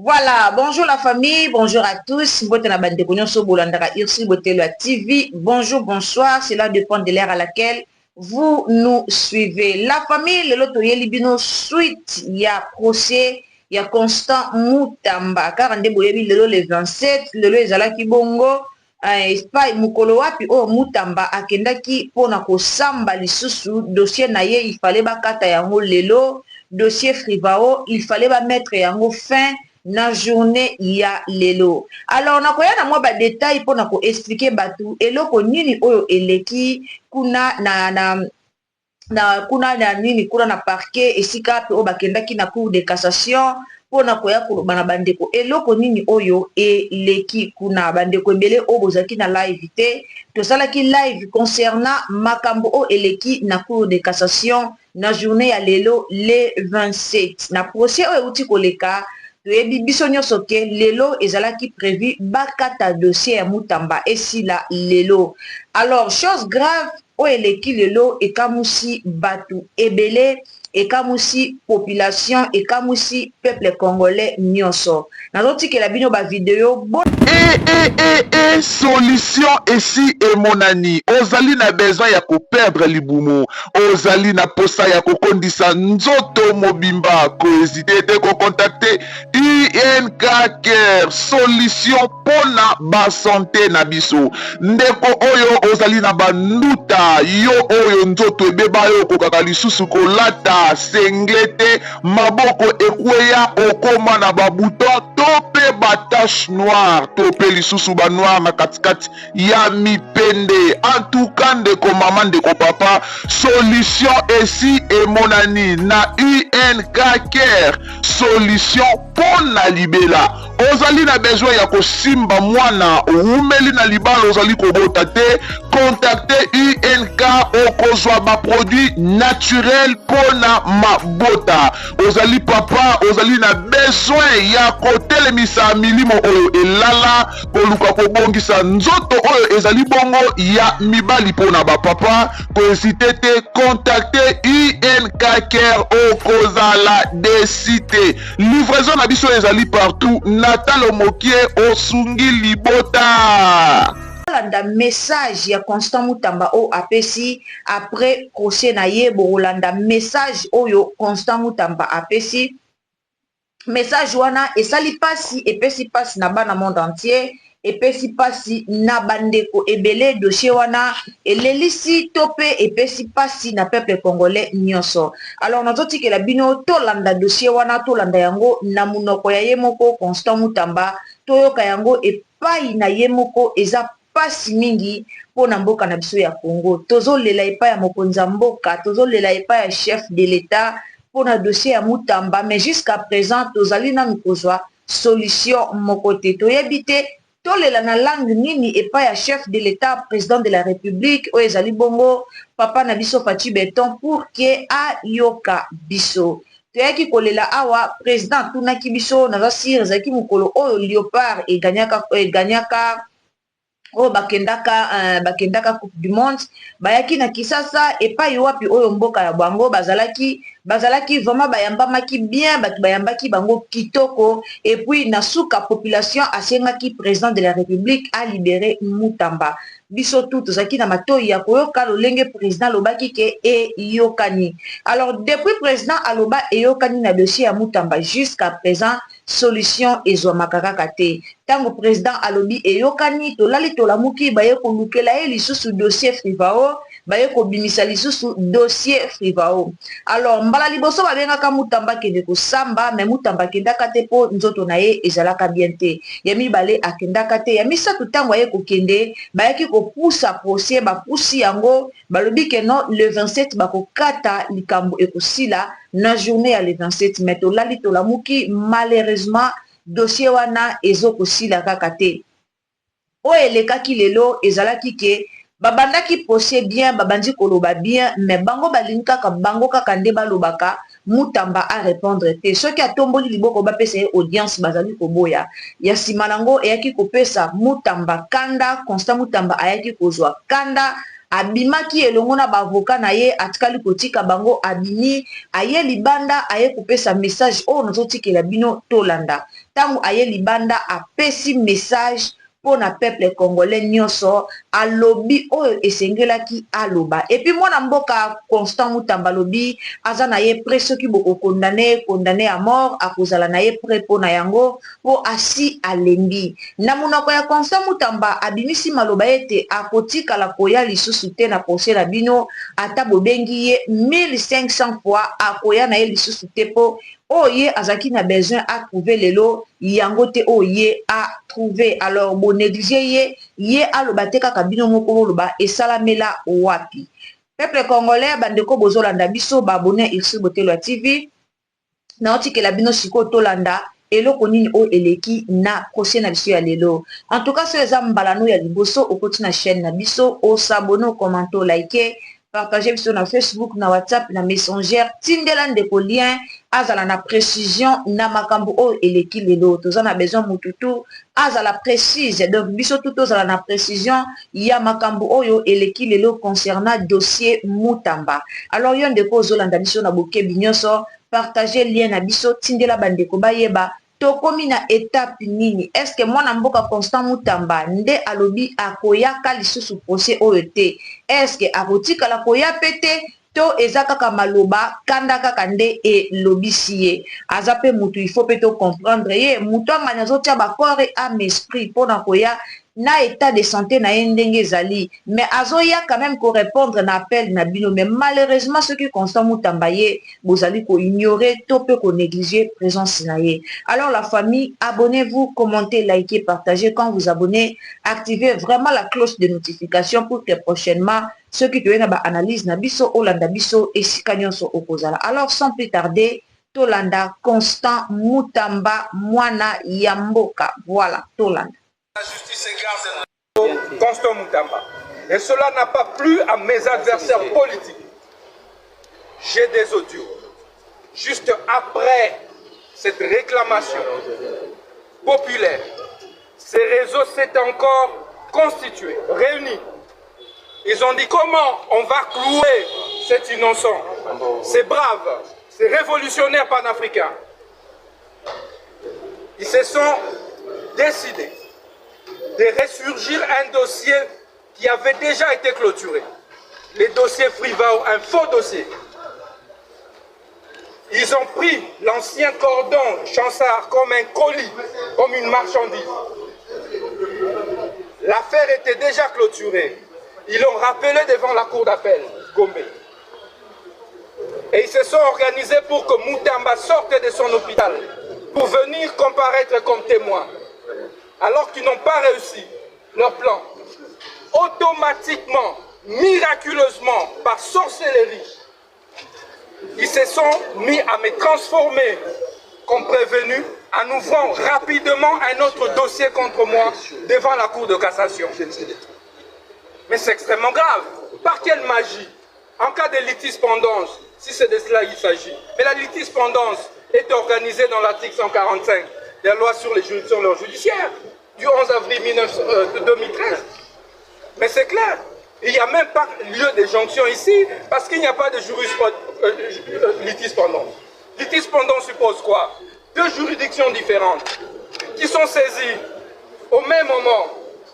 Voilà, bonjour la famille, bonjour à tous. Bonjour, bonsoir, cela dépend de l'ère à laquelle vous nous suivez. La famille, le loto yelibino suite, il y a procès, il y a Constant Mutamba, car on déboyebi le 27, le ezalaki bongo, Espai mukolo wapi o Mutamba akendaki pona kosamba lisusu dossier na ye il fallait bakata yango lelo dossier Frivao il fallait ba mettre yango fin na journée ya lelo. Alors nakoya na mwa ba détail pona ko expliquer batu eloko nini oyo eleki kuna na nini kuna na parquet esika pe o bakendaki na cour de cassation pona koya koloba na bandeko eloko nini oyo eleki kuna bandeko ebele o bozaki na live te tosalaki live concernant makambo o eleki na cour de cassation na journée ya lelo le 27 na procès oyo euti koleka toyebi biso nyonso ke lelo ezalaki prévu bakata dossier ya Mutamba esila lelo. Alors chose grave o eleki lelo ekamusi batu ebele ekamusi population ekamusi peuple congolais nyonso nazotikela bino ba video solution esi emonani ozali na besoin ya koperdre libumu ozali na posa ya kokondisa nzoto mobimba kohésite te kokontakte INK Care solution pona basante na biso ndeko oyo ozali na banduta yo oyo nzoto ebeba yo kokaka lisusu kolata senglete maboko ekweya okoma na babuton to pe batache noire to pe lisusu ba noir na katikati ya mipende en tout cas ndeko mama ndeko papa solution esi emonani na INK Care solution pona libela ozali na besoin ya kosimba mwana umeli na libala ozali kobota te contacte INK okozwa ba produit naturel pona mabota ozali papa ozali na besoin ya kotelemisa milimo oyo elala koluka kobongisa nzoto oyo ezali bongo ya mibali pona bapapa kohésite te contacte INK Care okozala desite livraison na biso ezali partout natalo mokie osungi libota landa message ya Constant Mutamba o apesi après procès na ye bolanda message oyo Constant Mutamba apesi message wana esali pasi epesi pasi na bana monde entier epesi pasi na bandeko ebele dossier wana elelisi tope epesi pasi na peuple congolais nyonso. Alors nazotikela bino tolanda dossier wana tolanda yango na munoko ya ye moko Constant Mutamba toyoka yango epai na ye moko eza pasi mingi pona mboka na biso ya Congo tozolela epai ya mokonzi ya mboka tozolela epai ya chef de l'état pona dossier ya Mutamba mais jusqu'à présent tozali na mikozwa solution moko te toyebi te tolela na langue nini epai ya chef de l'état président de la république oyo ezali bongo papa na biso Faci Beton pour que ayoka biso toyaki kolela awa président tunaki biso naza sire ezalaki mokolo oyo Léopard eganyaka oyo bakendaka coupe du monde bayaki na Kisasa epai wapi oyo mboka ya bango bazalaki vraiment bayambamaki bien bato bayambaki bango kitoko et puis na suka population asengaki président de la république a libéré Mutamba biso tout tozalaki na matoi ya koyoka lolenge président alobaki ke eyokani. Alors depuis président aloba eyokani na dossier ya Mutamba jusqu'à présent solution ezwamaka kaka te tango président alobi eyokani tolali tolamuki baye kolukela ye lisusu dossier Frivao baye kobimisa lisusu dossier Frivao. Alors mbala liboso babengaka Mutamba kende kosamba mais Mutamba akendaka te po nzoto na ye ezalaka bien te ya mibale akendaka te ya misato tango aye kokende bayaki kopusa procès bapusi yango balobi ke non le 27 bakokata likambo ekosila na journée ya le 27 mais tolali tolamuki malheureusement dossier wana ezokosila kaka te oyo elekaki lelo ezalaki ke babandaki procès bien babandi koloba bien mais bango balingi kaka bango kaka nde balobaka Mutamba a répondre te soki atomboli liboko bapesa ye audience bazali koboya ya nsima nango eyaki kopesa Mutamba kanda Constant Mutamba ayaki kozwa kanda abimaki elongo na bavoka na ye atikali kotika bango abimi aye libanda aye kopesa message oyo nazotikela bino tolanda tangu aye libanda apesi message pour na peuple congolais nyonso alobi oyo esengelaki aloba. Et puis mwana mboka Constant Mutamba lobi aza na ye près soki boko condamné à mort akozala na ye près po na yango po asi alembi. Na munoko ya Constant Mutamba abimisi maloba ete akotikala koya lisusu te na procès na bino ata bobengi ye 1500 fois akoya na ye lisusu te po oye azaki na besoin à trouver lelo yango te oye à trouver. Alors bon négliger ye aloba te kaka bino moko loba esalamela wapi. Peuple congolais bandeko bozolanda biso ba abonné Irsu Botelo TV na otikela bino siko tolanda eloko nini o eleki na procès na biso ya lelo. En tout cas so eza mbalano ya liboso okoti na chaîne na biso o s'abonner, commenter, liker, partager biso na Facebook, na WhatsApp, na Messenger, tindela ndeko lien azala na précision na makambo o eleki lelo. Toza na besoin mututu azala précise, donc biso tout ozala na précision ya makambo oyo eleki lelo concernant dossier Mutamba. Alors yo ndeko ozolanda biso na bokebi nyonso, partager lien na biso tindela bandeko bayeba tokomi na étape nini. Est-ce que mwana mboka Constant Mutamba nde alobi akoyaka lisusu procès oyo te? Est-ce que akotikala koya pete to eza kaka maloba kanda kaka nde elobisi ye? Aza pe mutu il faut pe to comprendre ye mutu anganya azotia bakore ame esprit mpona koya na état de santé na ndenge ezali, mais azoya quand même ko répondre na appel na bino. Mais malheureusement ceux qui Constant Mutamba ye bozali ko ignorer to pe ko négliger présence na ye. Alors la famille, abonnez-vous, commentez, likez, partagez. Quand vous abonnez, activez vraiment la cloche de notification pour que prochainement ceux qui viennent à analyse na biso olanda biso et sikanyonso opozala. Alors sans plus tarder, tolanda Constant Mutamba mwana yamboka. Voilà, tolanda. La justice égarde Constant Mutamba. Et cela n'a pas plu à mes adversaires politiques. J'ai des audios. Juste après cette réclamation populaire, ces réseaux s'étaient encore constitués, réunis. Ils ont dit comment on va clouer cet innocent, ces braves, ces révolutionnaires panafricains. Ils se sont décidés de ressurgir un dossier qui avait déjà été clôturé. Le dossier Frivao, un faux dossier. Ils ont pris l'ancien cordon Chansard comme un colis, comme une marchandise. L'affaire était déjà clôturée. Ils l'ont rappelé devant la cour d'appel, Gombe. Et ils se sont organisés pour que Mutamba sorte de son hôpital, pour venir comparaître comme témoin. Alors qu'ils n'ont pas réussi leur plan, automatiquement, miraculeusement, par sorcellerie, ils se sont mis à me transformer comme prévenu en ouvrant rapidement un autre dossier contre moi devant la Cour de cassation. Mais c'est extrêmement grave. Par quelle magie? En cas de litispendance, si c'est de cela il s'agit. Mais la litispendance est organisée dans l'article 145 de la loi sur les juridictions judiciaires du 11 avril 2013. Mais c'est clair, il n'y a même pas lieu de jonction ici parce qu'il n'y a pas de litispendance. Litispendance suppose quoi? Deux juridictions différentes qui sont saisies au même moment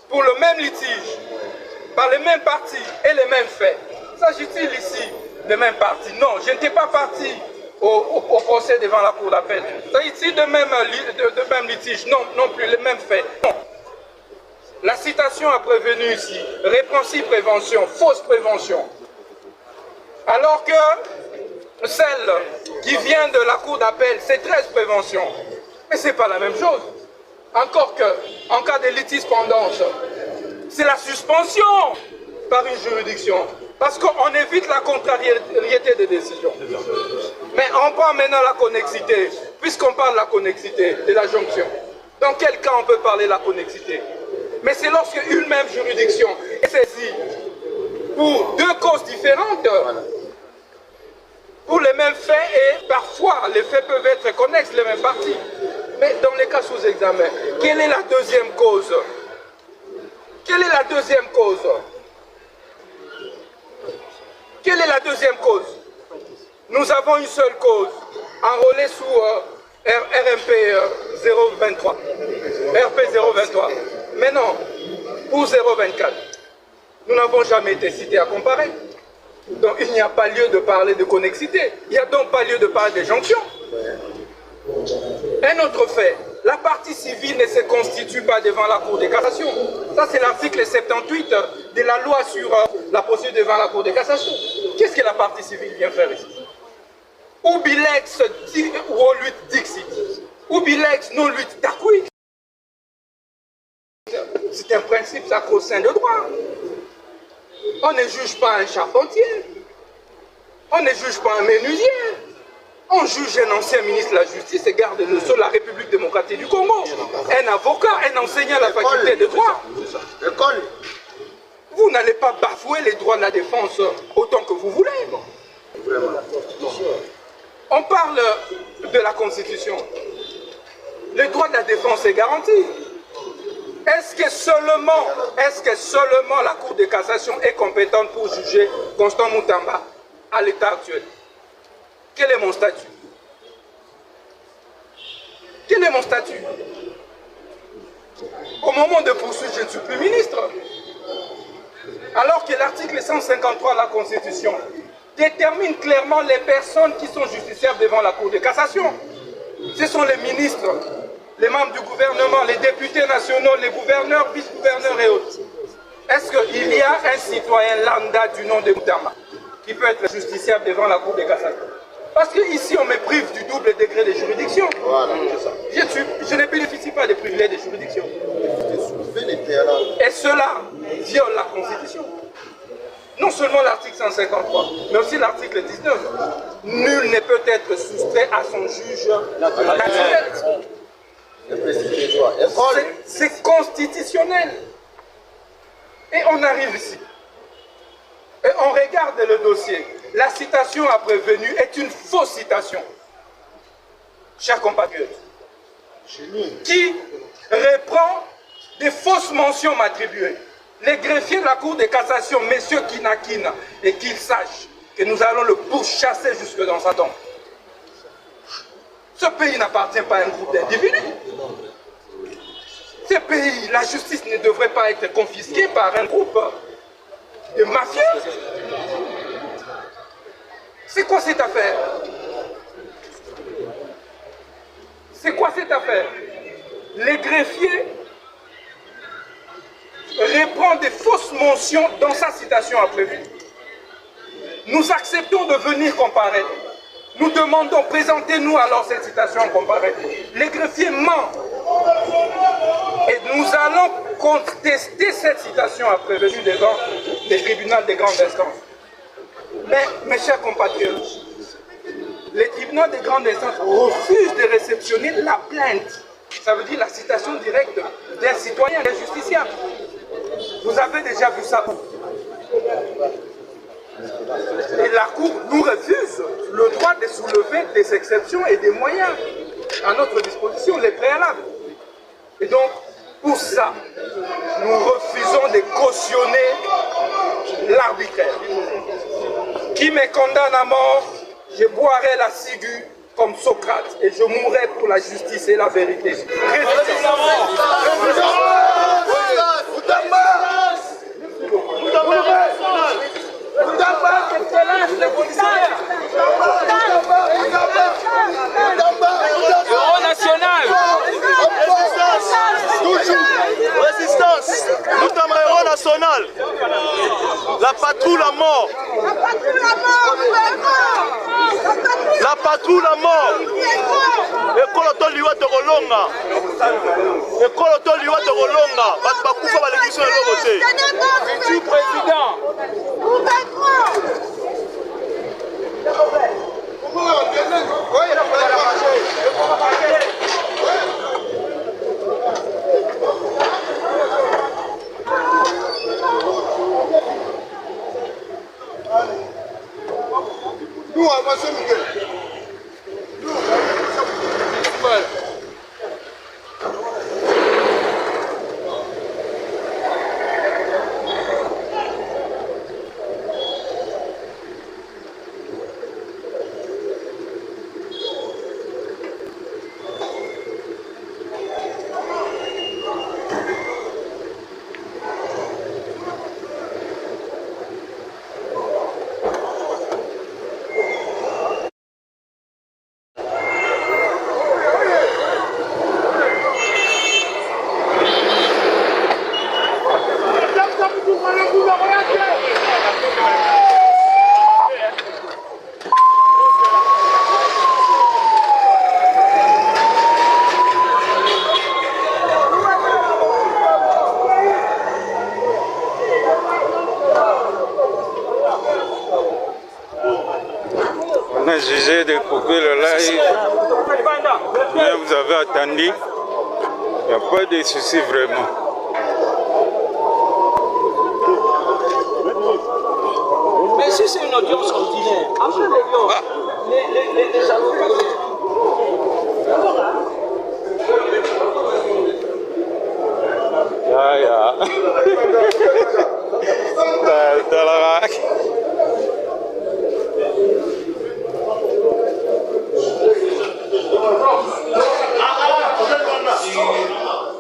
pour le même litige, par les mêmes parties et les mêmes faits. S'agit-il ici des mêmes parties? Non, je n'étais pas parti au procès devant la cour d'appel. S'agit-il de même litige? Non, non plus, les mêmes faits. Non. La citation a prévenu ici, répréhensible prévention, fausse prévention. Alors que celle qui vient de la cour d'appel, c'est 13 préventions. Mais ce n'est pas la même chose. Encore que, en cas de litispendance, c'est la suspension par une juridiction. Parce qu'on évite la contrariété des décisions. Mais on parle maintenant de la connexité. Puisqu'on parle de la connexité, de la jonction. Dans quel cas on peut parler de la connexité? Mais c'est lorsque une même juridiction est saisie pour deux causes différentes, pour les mêmes faits, et parfois les faits peuvent être connexes, les mêmes parties. Mais dans les cas sous examen, quelle est la deuxième cause? Quelle est la deuxième cause? Quelle est la deuxième cause? Nous avons une seule cause, enrôlée sous RMP 023. RP 023. Mais non, pour 024, nous n'avons jamais été cités à comparer. Donc il n'y a pas lieu de parler de connexité. Il n'y a donc pas lieu de parler de jonction. Un autre fait, la partie civile ne se constitue pas devant la Cour de cassation. Ça, c'est l'article 78 de la loi sur la procédure devant la Cour de cassation. Qu'est-ce que la partie civile vient faire ici? Ubilex voluit dixit. Ubilex non lutte d'acquis. C'est un principe sacro-saint de droit. On ne juge pas un charpentier. On ne juge pas un menuisier. On juge un ancien ministre de la Justice et garde le sol de la République démocratique du Congo. Un avocat, un enseignant à la faculté de droit. Vous n'allez pas bafouer les droits de la défense autant que vous voulez. On parle de la Constitution. Le droit de la défense est garanti. Est-ce que seulement la Cour de cassation est compétente pour juger Constant Mutamba à l'état actuel? Quel est mon statut? Quel est mon statut? Au moment de poursuite, je ne suis plus ministre. Alors que l'article 153 de la Constitution détermine clairement les personnes qui sont justiciables devant la Cour de cassation. Ce sont les ministres, les membres du gouvernement, les députés nationaux, les gouverneurs, vice-gouverneurs et autres. Est-ce qu'il y a un citoyen lambda du nom de Mutamba qui peut être justiciable devant la Cour de cassation? Parce qu'ici, on me prive du double degré de juridiction. Voilà, je ne bénéficie pas des privilèges de juridiction. Et cela viole la Constitution. Non seulement l'article 153, mais aussi l'article 19. Nul ne peut être soustrait à son juge naturel. C'est constitutionnel. Et on arrive ici. Et on regarde le dossier. La citation à prévenu est une fausse citation. Chers compatriotes, qui reprend des fausses mentions m'attribuées. Les greffiers de la Cour de cassation, messieurs Kinakina, et qu'ils sachent que nous allons le pourchasser jusque dans sa tombe. Ce pays n'appartient pas à un groupe d'individus. Ce pays, la justice ne devrait pas être confisquée par un groupe de mafieux. C'est quoi cette affaire? C'est quoi cette affaire? Les greffiers reprend des fausses mentions dans sa citation à prévu. Nous acceptons de venir comparer. Nous demandons, présentez-nous alors cette citation comparée. Les greffiers mentent. Et nous allons contester cette citation à prévu devant les tribunaux de grande instance. Mais, mes chers compatriotes, les tribunaux de grande instance refusent de réceptionner la plainte. Ça veut dire la citation directe d'un citoyen, d'un justiciable. Vous avez déjà vu ça où? Et la Cour nous refuse le droit de soulever des exceptions et des moyens à notre disposition, les préalables. Et donc, pour ça, nous refusons de cautionner l'arbitraire. Qui me condamne à mort, je boirai la ciguë comme Socrate et je mourrai pour la justice et la vérité. Euro national. Résistance. Mutamba Euro national. La patrouille à mort. La patrouille à mort. École Toliwa de Rolonga. École Toliwa de Rolonga. Bakufa va l'édition de l'Euroté. Futur président. Nous avançons, Miguel. On a jugé de couper le live, mais vous avez attendu. Il n'y a pas de souci vraiment. Mais si c'est une audience ordinaire, après l'audience, les avocats.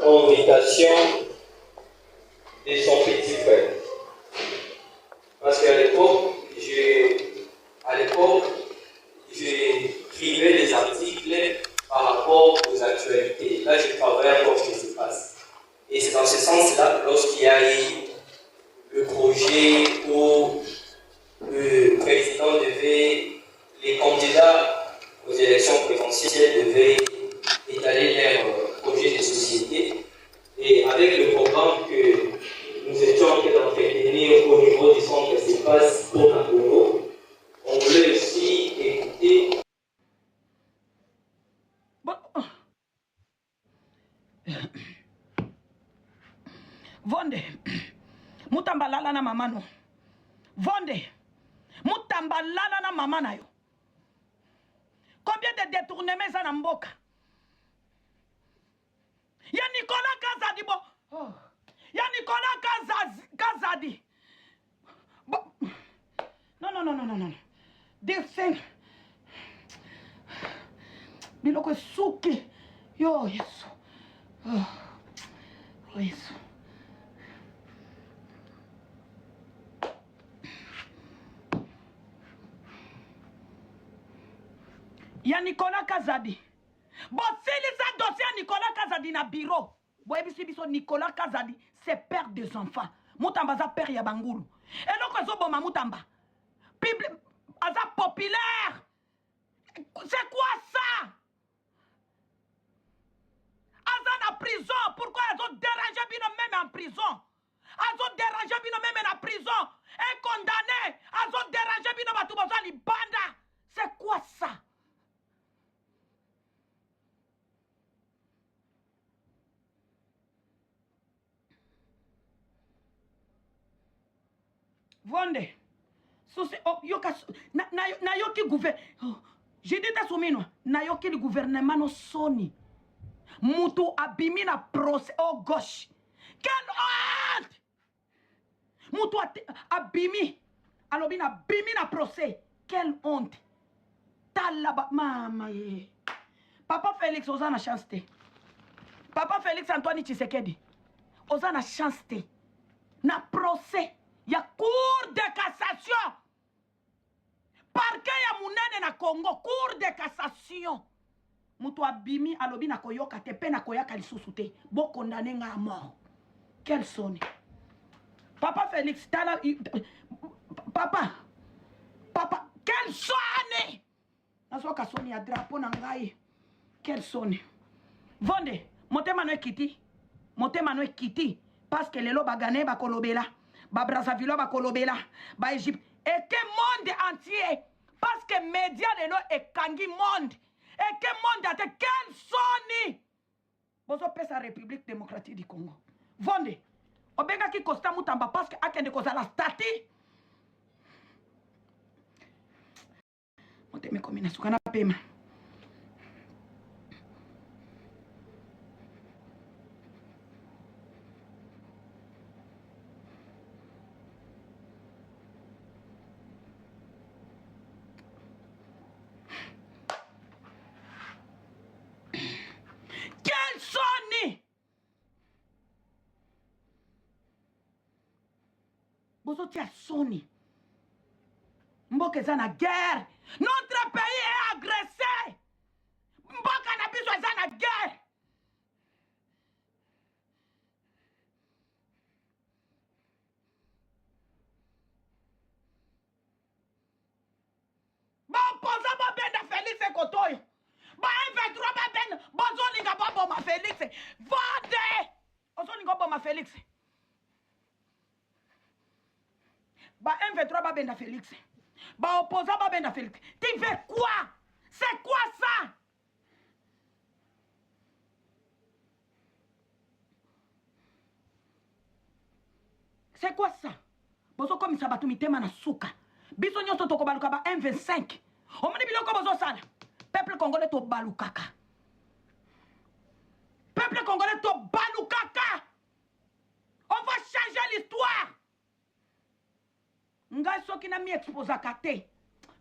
Invitation de son petit frère. Parce qu'à l'époque, j'écrivais des articles par rapport aux actualités. Là, je travaille encore ce qui se passe. Et c'est dans ce sens-là, lorsqu'il y a eu le projet où le président devait, les candidats aux élections présidentielles devaient étaler leur projet de société. Et avec le programme que nous étions en train d'entretenir au niveau du centre espace pour la Congo, on voulait aussi écouter. Vonde, mutamba lala na mama no. Vonde, mutamba lala na mama na yo. Combien de détournements ça na mboka? Ya Nicolas Kazadi bo. Oh. Ya Nicolas Kazadi. Bo. Non. This thing. Biloko suki. Yo, Yesu. Oh, Yesu. Ya Nicolas Kazadi. Bon, si les dossiers à Nicolas Kazadi na bureau. Bon, et Nicolas Kazadi, c'est père des enfants. Moutamba za père ya bangulu. Et donc, ils ont Moutamba. Aza populaire. C'est quoi ça? Aza na prison. Pourquoi ils ont dérangé Bino même en prison? Ils ont dérangé Bino même en prison. Un condamné. Ils ont dérangé Bino Batoubaza ni banda. C'est quoi ça? Vonde. Na yoki gouvernement. J'ai dit à Soumino, na yoki le gouvernement no soni. Moutou abimi na procès au gauche. Quelle honte! Moutou abimi. Alobi na abimi na procès. Quelle honte! Talaba mama ye. Papa Félix oza na chance te. Papa Félix Antoine Tshisekedi oza na chance te. Na procès. Il y a cour de cassation. Parquet ya munene na Congo. Cour de cassation. Mutu abimi alobi na koyoka te pe na koyaka lisusu te. Bo condamné nga à mort. Quel sonne. Papa Félix tala. Papa. Quel sonne. Nasoka soni ya drapeau na ngai. Quel sonne. Vonde. Motema no ekiti. Motema no ekiti. Parce que lelo bagane ba kolobela. Ba Brazzaville ba kolobela. Ba Égypte. Et que monde entier. Parce que média lelo ekangi monde. Et que monde entier. Quel sonne. Bozo pesa République démocratique du Congo. Vonde. Obenga ki Costa Moutamba parce que akende kozala stati. Moteme komina sukana pema. Quel sonne. Bozo tia sonne. Mboka eza na guerre. Notre pays est agressé. Mboka na biso eza na guerre. Félix. Ba M23 ba benda Félix. Ba opposant ba benda Félix. Tu veux quoi? C'est quoi ça? C'est quoi ça? Bozo comme ça batu mitema na suka. Biso nyoto toko baluka ba M25. Omoni biloko bozo sala. Peuple congolais to balukaka. Peuple congolais to balukaka. On va changer l'histoire. Nga soki na mi exposa kate.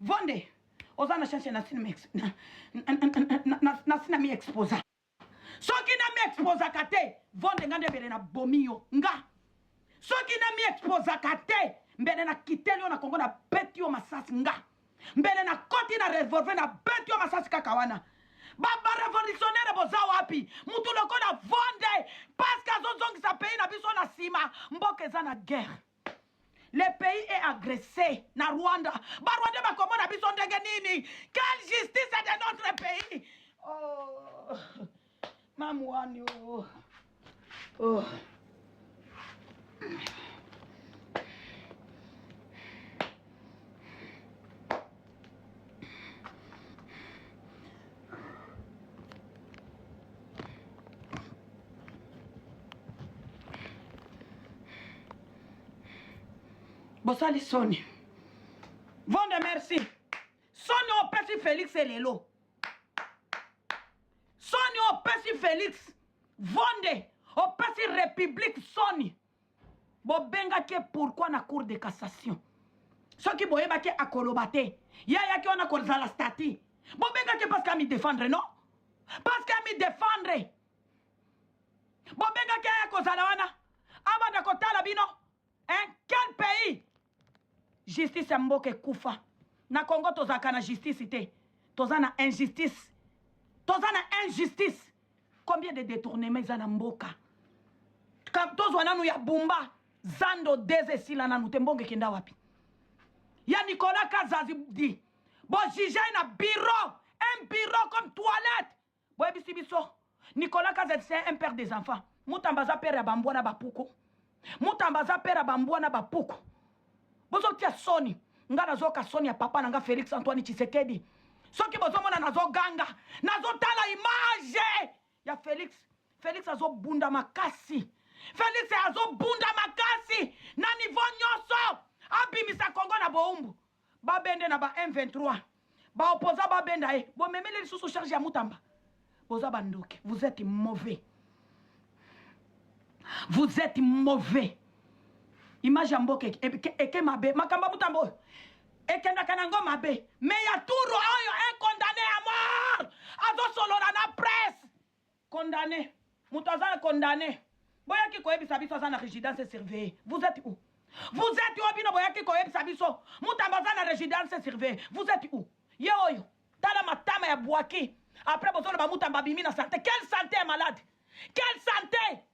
Vonde. Ozana change na sinmex. Na sina mi exposa. Soki na mi exposa kate. Vonde ngande bele na bomio. Nga. Soki na mi exposa kate. Mbele na kitelio na Kongo na betio masasi nga. Mbele na koti na revolver na betio masasi kakawana. Baba révolutionnaire boza wapi? Mutu loko na vonde. Parce que azozongi sa pays na biso na sima. Mboke za na guerre. Le pays est agressé na Rwanda. Ba Rwanda ba komo na biso ndenge nini? Quelle justice est de notre pays? Oh. Mamouani oh. Oh. Bosali Soni. Vonde merci. Soni opesi Félix Elelo. Soni opesi Félix. Vonde opesi République Soni. Bobenga ke pourquoi na cour de cassation. Soki boyeba ke akolobate. Yaya ke on a kozala stati. Bobenga ke parce qu'à me défendre non? Parce qu'à me défendre. Bobenga ke akozala wana. Abanda kotala bino. Hein? Quel pays? Justice ya mboke kufa. Na Congo tozaka na justice te. Tozana injustice. Tozana injustice. Combien de détournements za na mboka? Quand tozwana nu ya bumba. Zando deze sila na nutembonge kenda wapi. Ya Nicolas Kazazi dit. Bon jige na bureau. Un bureau comme toilette. Bon biso. Nicolas Kazazi c'est un père des enfants. Mutambaza père ya bambwana bapuko. Mutambaza père bambwana bapuko. Bozo tia Soni. Nga nazoka Soni ya papa nanga Félix Antoine Tshisekedi. Soki bozo mona nazo ganga. Nazo tala image ya Félix. Félix azo bunda makasi. Félix azo bunda makasi. Na niveau nyoso. Abimisa Congo na boumbu. Ba bende na ba M23. Ba opposa ba benda e. Bo memele sous charge ya Mutamba. Boza bandoke. Vous êtes mauvais. Vous êtes mauvais. Image mboke eke mabe makamba Mutambo ekenda kanango mabe mais ya turu oyo un condamné à mort azo solo na presse condamné mutazana condamné boyaki koyebisa biso za na résidence surveillée. Vous êtes où? Vous êtes où bino boyaki koyebisa biso Mutamba za na résidence surveillée. Vous êtes où? Ye oyo tala matama ya bwaki après bozolo ba Mutamba bimi na santé. Quelle santé est malade? Quelle santé?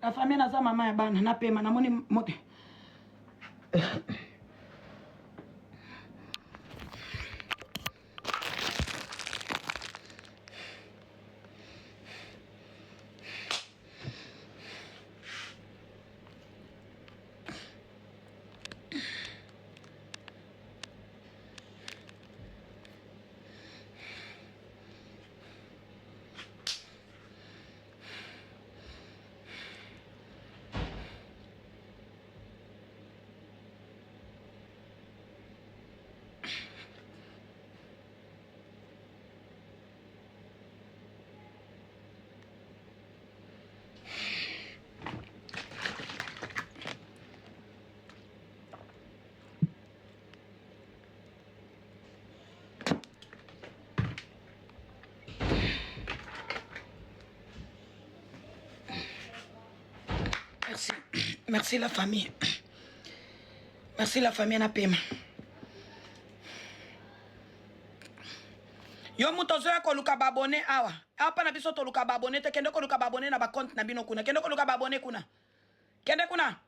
La famille naza mama ya bana na pema na moni mote. Merci. Merci la famille. Merci la famille na pema. Yo muto zoya koluka babone awa. Apa na biso toluka babone te kende koluka babone na ba compte na bino kuna. Kende koluka babone kuna. Kende kuna.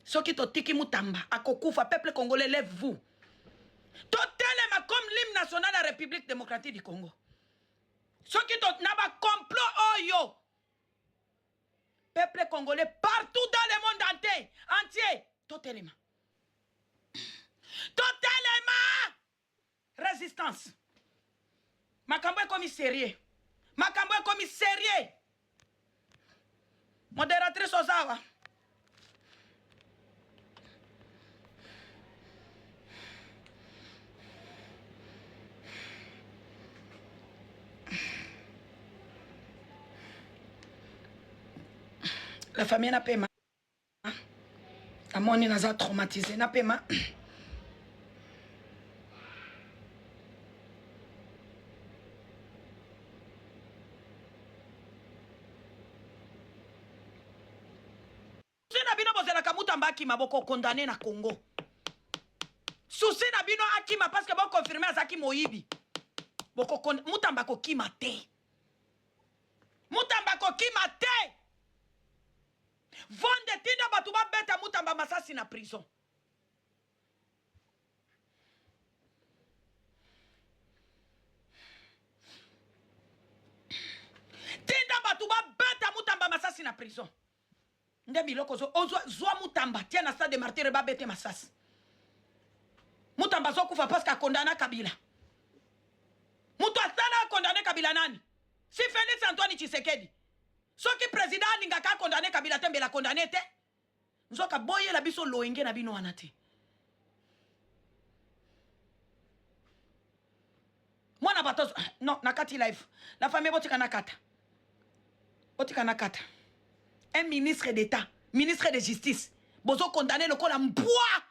Soki to tiki mutamba akokufa peuple congolais lève-vous. Totelema comme l'hymne national de la République démocratique du Congo. Soki to naba complot oyo. Peuple congolais partout dans le monde entier. Totelema. Totelema. Résistance. Makambo est commis sérieux. Makambo est commis sérieux. Modératrice Ozawa. La famille n'a pas mal. La monnaie n'a pas traumatisé. N'a pas mal. Mutamba akima boko condamné na Congo. Souci na bino akima parce que bon confirmé azaki moyibi. Boko mutamba ko kima te. Mutamba ko kima te. Vonde tinda batu ba beta mutamba masasi na prison. Tinda batu ba beta mutamba masasi na prison. Nde biloko zo zwa mutamba tia na stade de martyr ba bete masasi. Mutamba zo kufa parce que condamné Kabila. Mutu asala condamné Kabila nani? Si Félix Antoine Tshisekedi. Soki président ningaka condamné Kabila tembe la condamné te. Nzoka boye la biso loenge na bino wanate. Mwana batozo non nakati live. La famille botika nakata. Botika nakata. Un ministre d'État, ministre de Justice, bozo condamné le cola mpoa.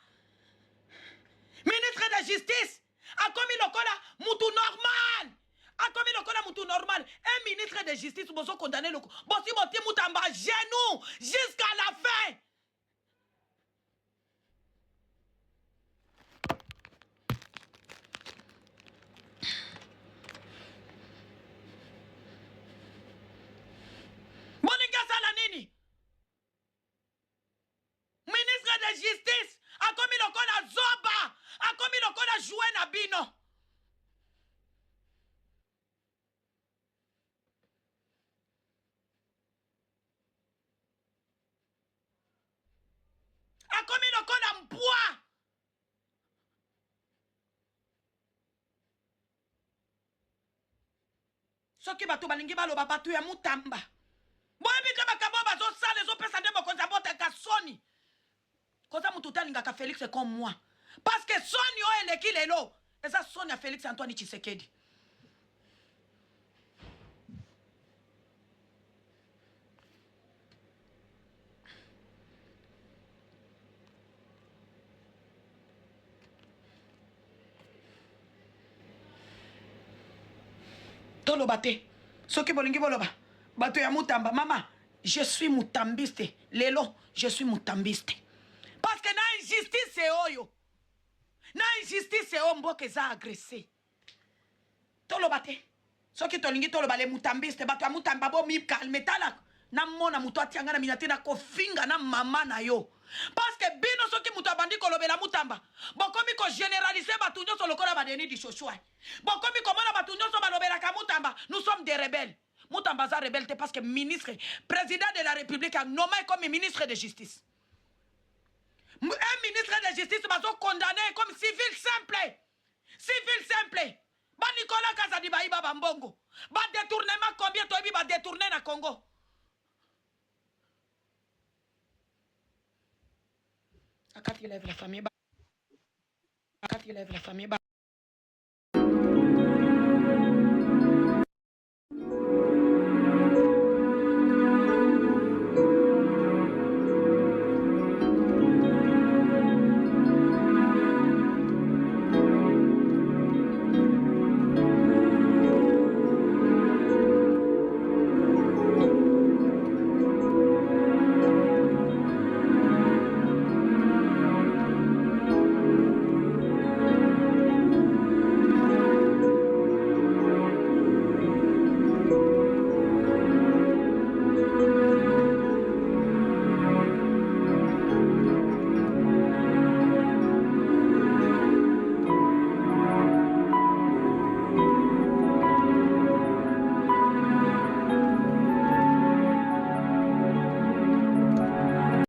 Ministre de Justice, a commis le cola moutou normal. A commis le cola moutou normal. Un ministre de Justice, bozo condamné le cola. Bossi moti moutamba genou jusqu'à la fin. Moninga Salanini. Ministre de Justice a commis le col à Zoba, a commis le col à jouer na bino. A commis le col à Mpoa. Soki batu balingi baloba batu ya mutamba. Boyebi ke bakabo bazo sale zo pesa ndemo konza bote kasoni. Koza mututali ngaka Félix comme moi. Parce que Soni o eleki lelo. Et ça Soni a Félix Antoine Tshisekedi. Toloba te. Soki bolingi boloba. Bato ya mutamba. Maman, je suis mutambiste. Lelo, je suis mutambiste. Parce que na injustice c'est oyo. Na injustice c'est omboke za agressé. Toloba te. Soki tolingi toloba le mutambiste. Bato ya mutamba bo mi calme talak. Na mona muto atianga na minate na kofinga na mama na yo. Parce que bino soki muto abandi kolobela mutamba. Bokomi ko généraliser batu nyoso lokola badeni di chochoa. Bokomi komona batu nyoso balobela ka mutamba. Nous sommes des rebelles. Mutamba za rebelle parce que ministre, président de la République a nommé comme ministre de justice. Un ministre de justice va être condamné comme civil simple. Civil simple. Ba Nicolas Kazadi ba iba bambongo. Ba détournement combien toi ba détourner na Congo. Akati lève la famille. Akati lève la famille.